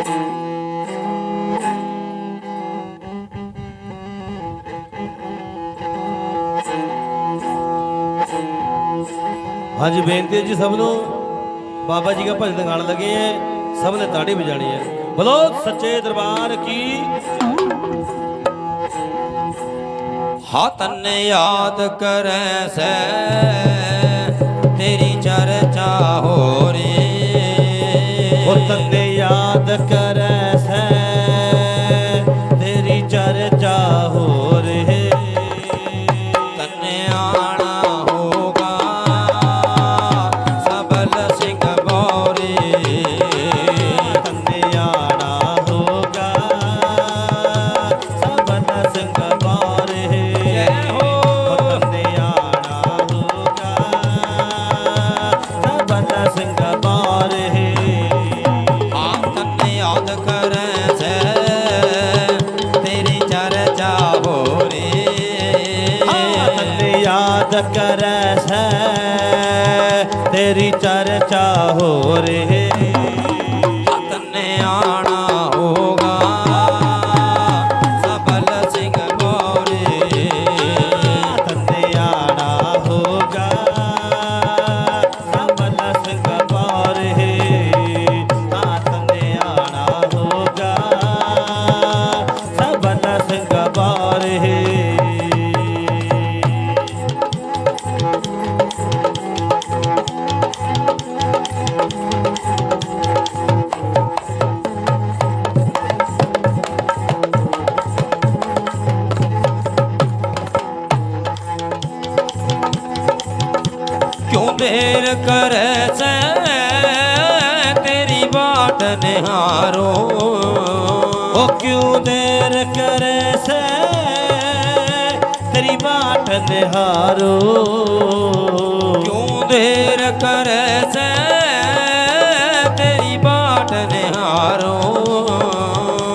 हाँ जी बेनती है जी सब लोग बाबा जी का भजन गाने लगे हैं, सब ने ताड़ी बजानी है। बोलो सच्चे दरबार की। हाँ तन्ने याद करे से तेरी चर्चा हो रे, वो तन्ने याद करे से तेरी चर्चा हो रे। तन्ने आना होगा सबल सिंह गौरी, तन्ने आना होगा सबल सिंह गौरी। वो तन्ने आना होगा सबल सिंह गौरी। हाँ तन्ने याद करे से तेरी चर्चा हो रे, तन्ने याद करे से तेरी चर्चा हो रे। तन्ने आना होगा सबल सिंह गौरी, तन्ने आना होगा सबल सिंह गौरी। हाँ तन्ने आना होगा सबल सिंह गौरी। क्यों देर करे से तेरी बाट निहारो, ओ क्यों देर करे से तेरी बाट निहारो। क्यों देर करे से तेरी बाट निहारो,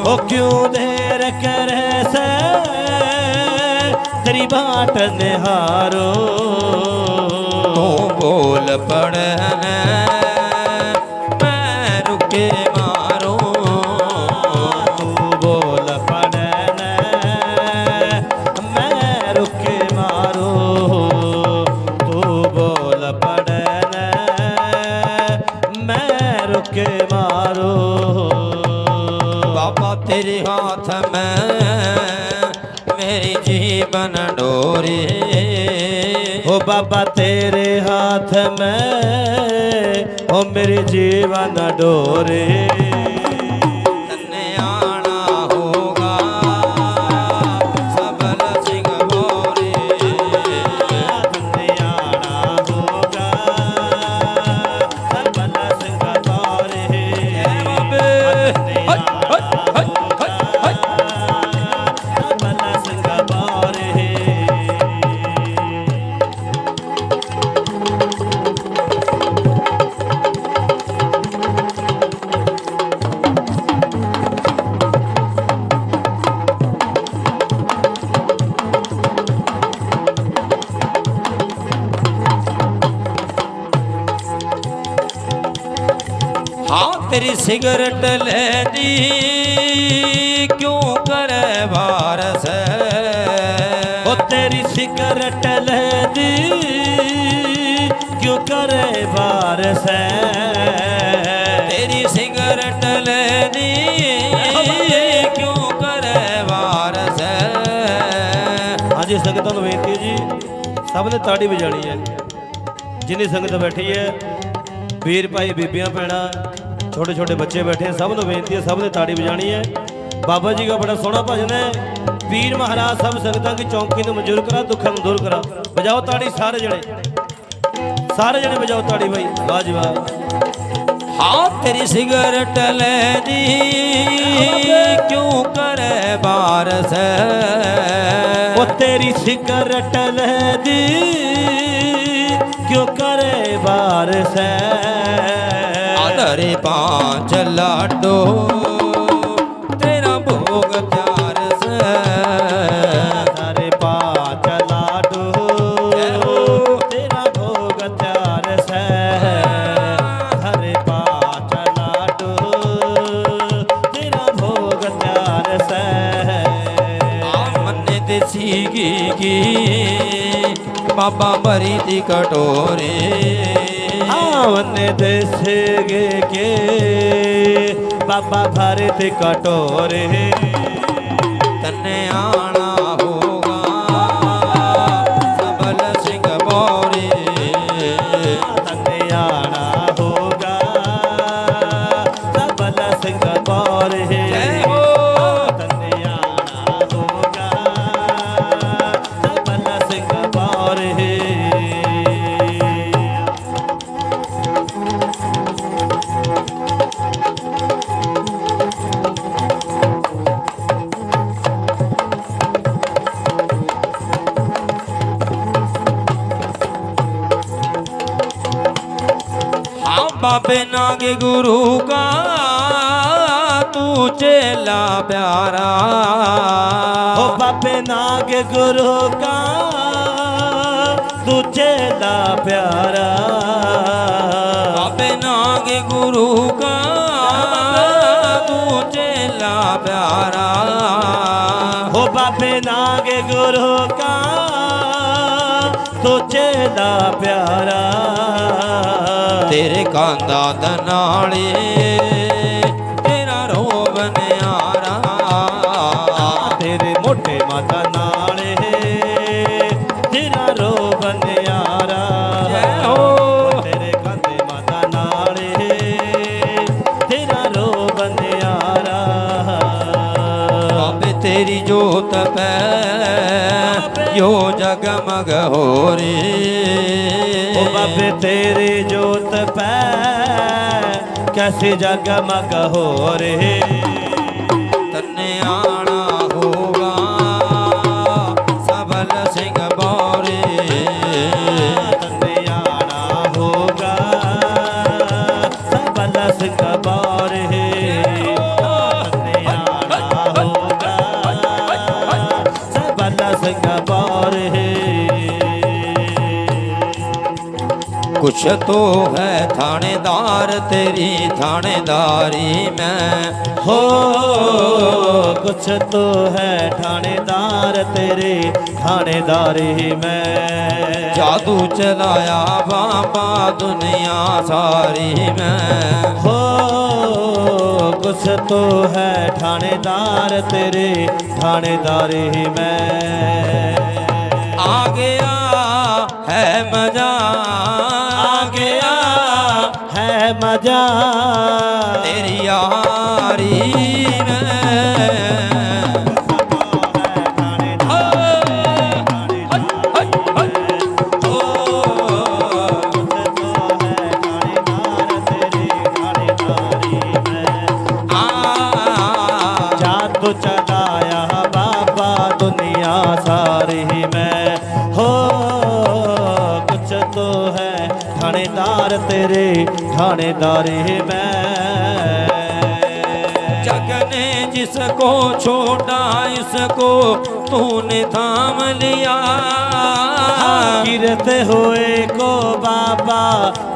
ओ क्यों देर करे से तेरी बाट निहारो। तू बोल पड़े मैं रुके मारो, तू बोल पड़े मैं रुके मारो। तू बोल पड़े मैं रुके मारो। बाबा तेरे हाथ में मेरी जीवन डोरी, ओ बाबा तेरे हाथ में ओ मेरे जीवन डोरे। तन्ने आना होगा सबल सिंह गौरी, तन्ने आना होगा सबल सिंह गौरी। तन्ने आना होगा सबल सिंह गौरी। हाँ तेरी सिगरेट ले दी क्यों करे वारस, ओ तेरी सिगरेट ले दी क्यों करे बारस। तेरी सिगरेट ले दी क्यों करे वारस। हाँ जी संगतां नूं बेनती है जी सब ने ताड़ी बजानी है। जिन्नी संगत बैठी है वीर भाई बीबियां भैणां छोटे छोटे बच्चे बैठे हैं, सब ने बेनती है सब ने ताड़ी बजानी है। बाबा जी का बड़ा सोहना भजन है। वीर महाराज सब संगतां की चौंकी नूं मंजूर करा, दुखां नूं दूर करा। बजाओ ताड़ी सारे जने बजाओ ताड़ी भाई, वाह जी वाह। हाँ तेरी सिगरेट ले दी क्यों करे बारस, ओ तेरी सिगरेट ले दी क्यों करे बारस। आधरे 5 लाडो तेरा भोग चार से, तारे 5 लाडू तेरा भोग त्यार से। हरे 5 लाडू देसी घी बाबा भरी थी कटोरे वन्ने देसे के बाबा भारत कटोरे तन्ने आना होगा सबल सिंह बोरे तन्ने आना होगा सबल सिंह बोरे जय हो तन्ने आना होगा सबल सिंह बोरे हाँ बाबे नागे गुरु का तू चेला प्यारा ओ बाबे नाग गुरु का तू चेला प्यारा बाबे नागे गुरु का तू चेला प्यारा हो बाबे नाग गुरु का तू चेला प्यारा तेरे कांदा दनाले तेरा रोब न्यारा तेरे मोटे माता नाले तेरा रोब न्यारा जय हो तेरे कंधे माता नाले तेरा रोब न्यारा बाबे तेरी जोत पे यो जगमग हो रे ओ बाबे तेरी जोत पे कैसे जगमग हो रे तन्ने आना होगा सबल सिंह बोरे तन्ने आना होगा सबल सिंह बोरे तन्ने आना होगा सबल सिंह बोरे कुछ तो है थानेदार तेरी थानेदारी में हो कुछ तो है ठाणेदार तेरे ठाणेदारी में जादू चलाया बाबा दुनिया सारी में हो कुछ तो है ठाणेदार तेरे ठाणेदारी में आ गया है मजा आ गया है मजा तेरी यारी में जादू चलाया बाबा दुनिया सारी में हो कुछ तो है थानेदार तेरे थानेदारी में जग ने जिसको छोड़ा इसको तूने थाम लिया गिरते हुए को बाबा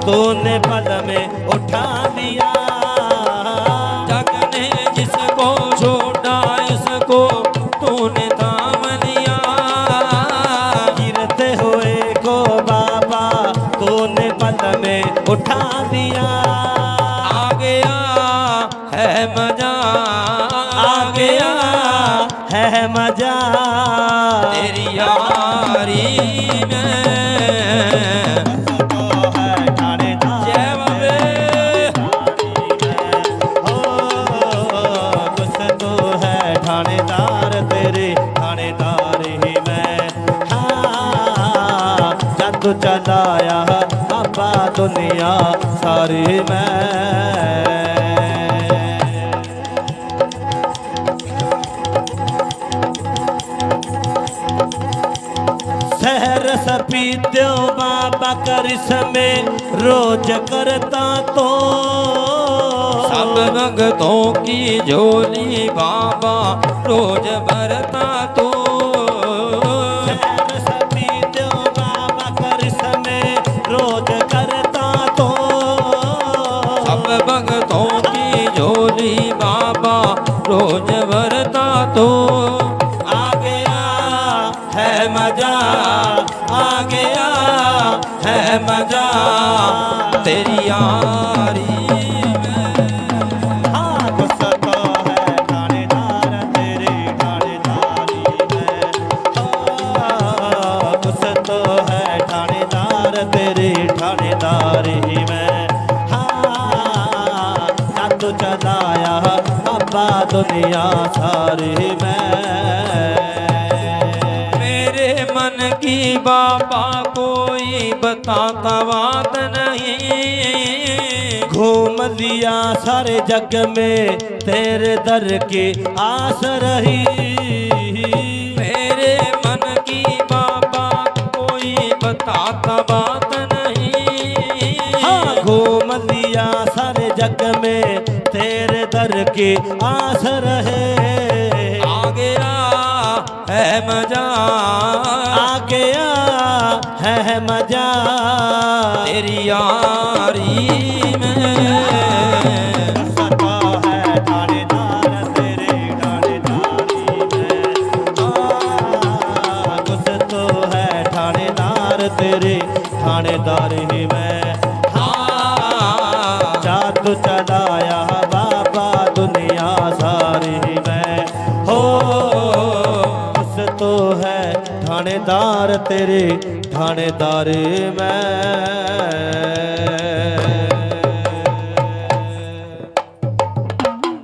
तूने पल में उठा लिया जग ने जिसको छोड़ा इसको तूने थाम लिया गिरते हुए को बाबा तूने पल में उठा दिया आ गया है मजा आ गया है मजा तेरी यारी में जय बाबे कुछ तो है ठाणेदार तेरे ठाणेदार ही मैं हाँ जादू चलाया बाबा दुनिया सारी मैं सहर सपीत्यो बाबा करिश्मे रोज करता तो सब भगतों की झोली बाबा रोज भरता तो सहर सपीत्यो बाबा करिश्मे रोज करता तो सब भगतों की झोली बाबा रोज भरता तो आ गया मजा आ गया है मजा तेरी यारी में। हाँ गुस्सा तो है थानेदार तेरे थानेदारी में। हाँ गुस्सा तो है थानेदार तेरे थानेदारी में। हाँ जादू चलाया बाबा दुनिया सारी में। मेरे मन की बाबा कोई बताता बात नहीं। घूम लिया सारे जग में तेरे दर की आस रही। मेरे मन की बाबा कोई बताता बात नहीं। हाँ घूम लिया सारे जग में तेरे दर की आस रहे। आ गया है मजा आ गया है मजा तेरी यारी में। सता है थानेदार तेरे थानेदारी में। कुछ तो है थानेदार तेरे थानेदारी में। हाँ जादू चलाया बाबा दुनिया सारी में। हो कुछ तो है थानेदार तेरे थानेदारी में।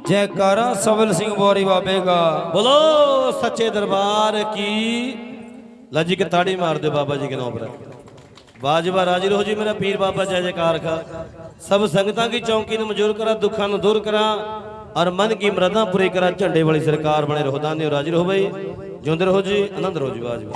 जयकारा सबल सिंह बोरी बाबे का। बोलो सच्चे दरबार की। लजी के ताड़ी मार दे बाबा जी के नाम पर। बाजवा राजी रहो जी मेरा पीर बाबा जय जयकार का। सब संगतां की चौकी ਨੂੰ ਮਨਜ਼ੂਰ ਕਰਾ ਦੁੱਖਾਂ ਨੂੰ ਦੂਰ ਕਰਾ ਔਰ ਮਨ ਕੀ ਮਰਦਾਂ ਪੂਰੀ ਕਰਾ। ਝੰਡੇ ਵਾਲੀ ਸਰਕਾਰ ਬਣੇ ਰਹੋ ਦਾਨੇ ਰਾਜੀ ਰਹੋ ਬਈ। ਜਿਉਂਦੇ ਰਹੋ ਜੀ ਆਨੰਦ ਰਹੋ ਜੀ ਬਾਜਵਾ।